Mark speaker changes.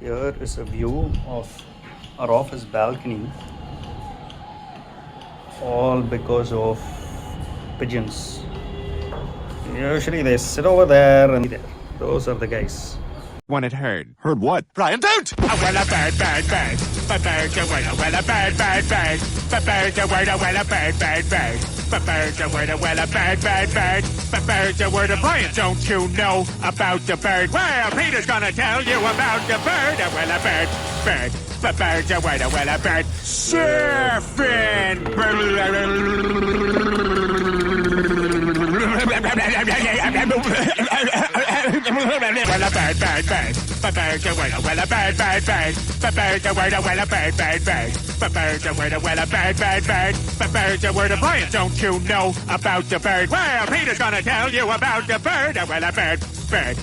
Speaker 1: Here is a view of our office balcony, all because of pigeons. Usually they sit over there and there. Those are the guys.
Speaker 2: When it heard. Heard what? Brian, don't!
Speaker 3: Well, a bird, bird, bird. Bird, a word, well, a bird, bird, bird. Bird, a word, well, a bird, bird, bird. Bird, a word, well, a bird, bird, bird. Bird, a word, Brian, don't you know about the bird? Well, Peter's gonna tell you about the bird. Well, a bird, bird. Bird, a word, well, a bird. Surfing. Well, a bird, bird, bird. Bird, a word, well, a bird, bird, bird. Bird, a word, well, a bird, bird, bird. Bird, a word, well, a bird, bird, bird. Bird, a word, Brian, don't you know about the bird? Well, Peter's gonna tell you about the bird. Well, a bird, bird.